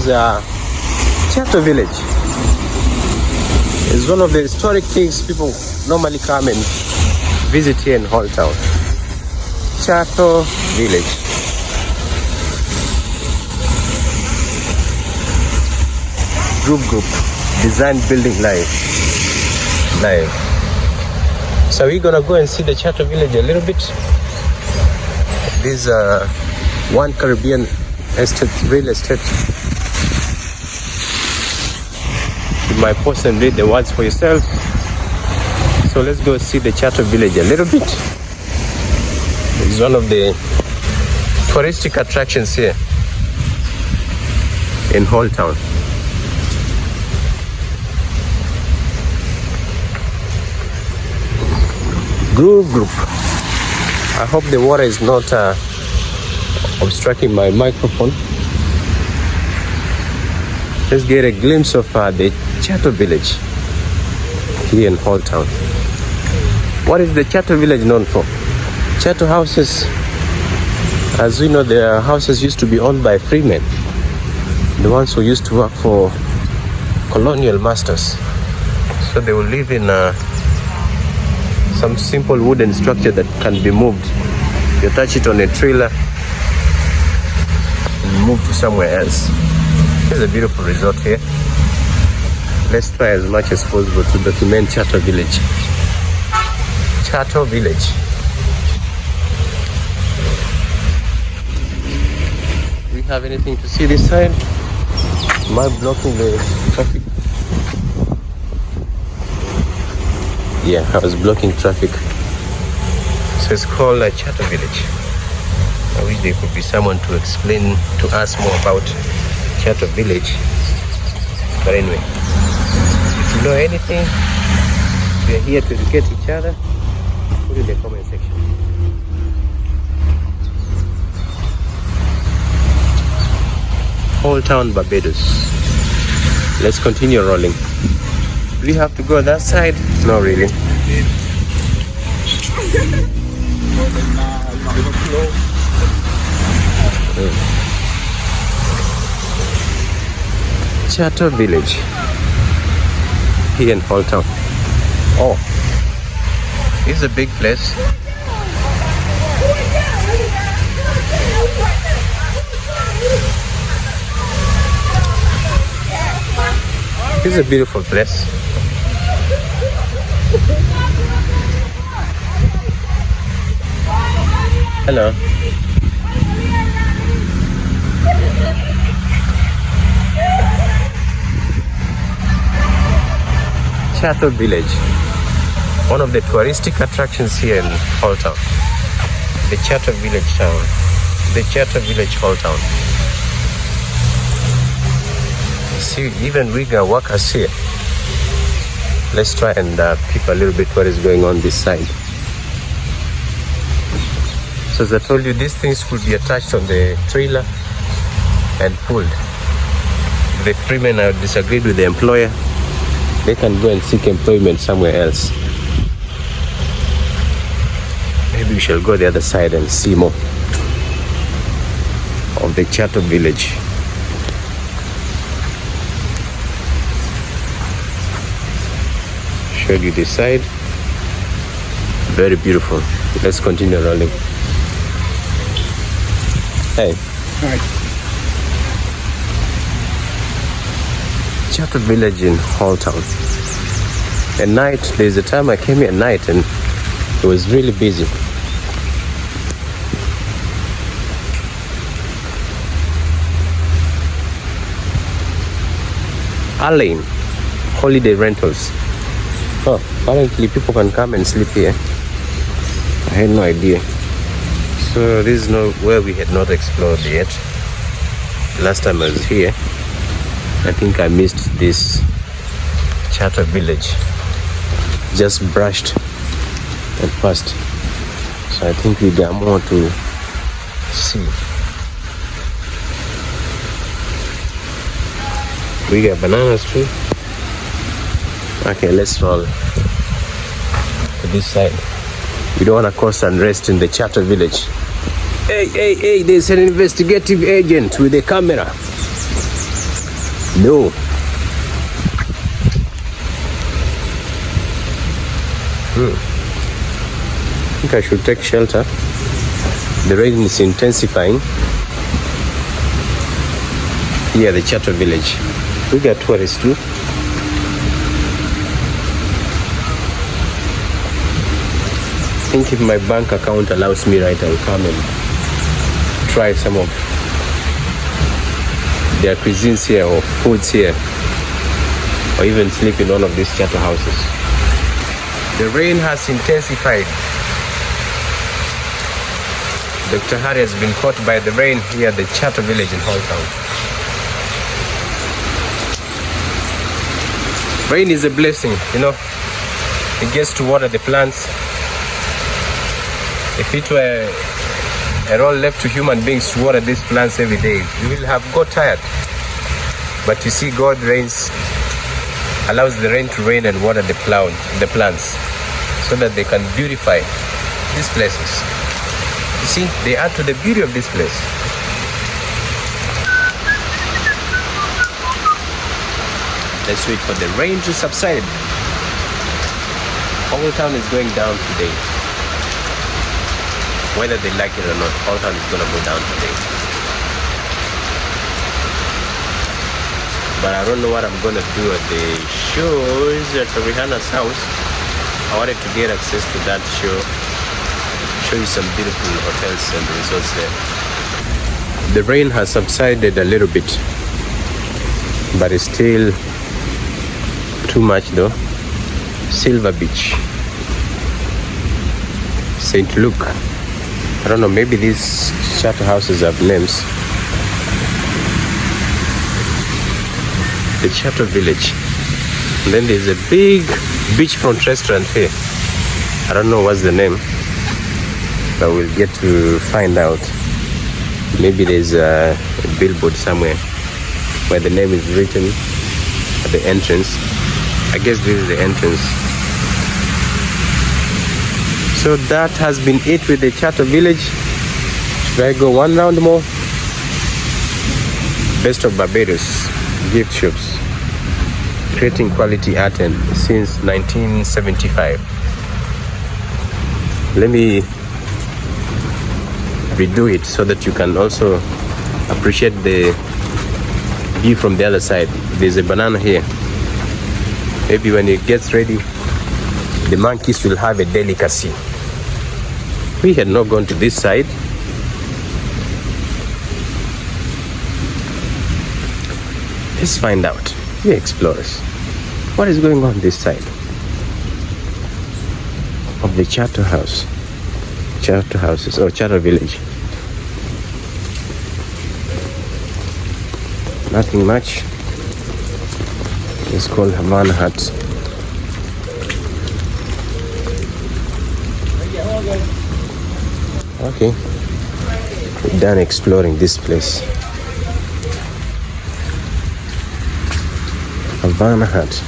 Chattel Village. It's one of the historic things people normally come and visit here in Houghton. Chattel Village. Group design building live. So we're gonna go and see the Chattel Village a little bit. This one Caribbean estate, real estate. You might pause and read the words for yourself. So let's go see the Chattel Village a little bit. It's one of the touristic attractions here in Houghton. Group. I hope the water is not obstructing my microphone. Let's get a glimpse of the Chattel Village here in Houghton. What is the Chattel Village known for? Chattel Houses, as we know, the houses used to be owned by freemen, the ones who used to work for colonial masters. So they will live in some simple wooden structure that can be moved. You attach it on a trailer and move to somewhere else. There's a beautiful resort here. Let's try as much as possible to document Chattel Village. Chattel Village. Do we have anything to see this side? Am I blocking the traffic? Yeah, I was blocking traffic. So it's called Chattel Village. I wish there could be someone to explain to us more about Chattel Village. But anyway, if you know anything, we are here to educate each other. Put in the comment section. Houghton, Barbados. Let's continue rolling. Do we have to go that side? No, really. Chattel Village here in Houghton. Oh, it's a big place. It's a beautiful place. Hello. Chattel Village, one of the touristic attractions here in Houghton. The Chattel Village Town, the Chattel Village Hole-Town. See, even rigger workers here. Let's try and peep a little bit what is going on this side. So as I told you, these things could be attached on the trailer and pulled. If the freemen have disagreed with the employer, they can go and seek employment somewhere else. Maybe we shall go the other side and see more of the Chattel Village. Showed you this side. Very beautiful. Let's continue rolling. Hey. Hi. Chattel Village in Houghton. At night, there's a time I came here at night and it was really busy. Alain, holiday rentals. Oh, apparently people can come and sleep here. I had no idea. So this is not where we had not explored yet. Last time I was here, I think I missed this Chattel Village. Just brushed and passed. So I think we got more to see. We got bananas too. Okay, let's roll to this side. We don't want to cause unrest in the Chattel Village. Hey, there's an investigative agent with a camera. No. I think I should take shelter. The rain is intensifying. Here, the Chattel Village. We got tourists too. I think if my bank account allows me, right, I'll come and try some of their cuisines here or foods here, or even sleep in one of these Chattel houses. The rain has intensified. Dr. Harry has been caught by the rain here at the Chattel Village in Hole-Town. Rain is a blessing, you know. It gets to water the plants. If it were a role left to human beings to water these plants every day, we will have got tired. But you see, God allows the rain to rain and water the plants so that they can beautify these places. You see, they add to the beauty of this place. Let's wait for the rain to subside. Hole-Town is going down today. Whether they like it or not, Hole-Town is going to go down today. But I don't know what I'm going to do at the shows at Rihanna's house. I wanted to get access to that show. Show you some beautiful hotels and resorts there. The rain has subsided a little bit, but it's still too much though. Silver Beach, St. Luke. I don't know, maybe these Chattel houses have names. The Chattel Village. And then there's a big beachfront restaurant here. I don't know what's the name, but we'll get to find out. Maybe there's a billboard somewhere where the name is written at the entrance. I guess this is the entrance. So that has been it with the Chattel Village. Should I go one round more? Best of Barbados gift shops, creating quality art since 1975. Let me redo it so that you can also appreciate the view from the other side. There's a banana here. Maybe when it gets ready, the monkeys will have a delicacy. We had not gone to this side. Let's find out. We explorers. What is going on this side of the Chattel house? Chattel houses or Chattel Village. Nothing much. It's called Havana Hut. Okay, we're done exploring this place. Havana Hut.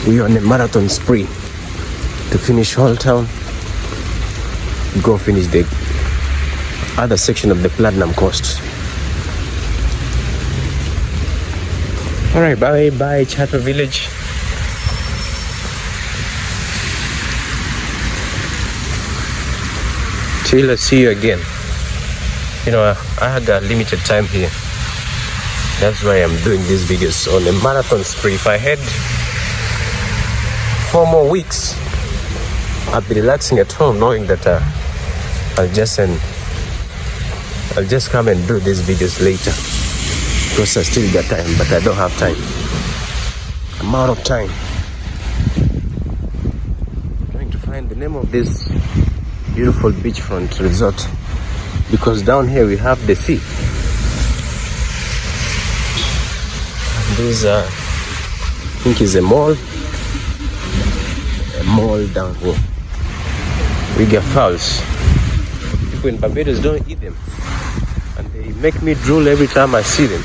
We are on a marathon spree to finish Hole-Town, go finish the other section of the Platinum Coast. Alright, bye Chattel Village. Till I see you again. You know, I had a limited time here. That's why I'm doing these videos on a marathon spree. If I had 4 more weeks, I'll be relaxing at home knowing that I'll just come and do these videos later, because I still got time, but I don't have time. I'm out of time. I'm trying to find the name of this beautiful beachfront resort, because down here we have the sea. This I think is a mall down here. We get fowls. People in Barbados don't eat them, and they make me drool every time I see them.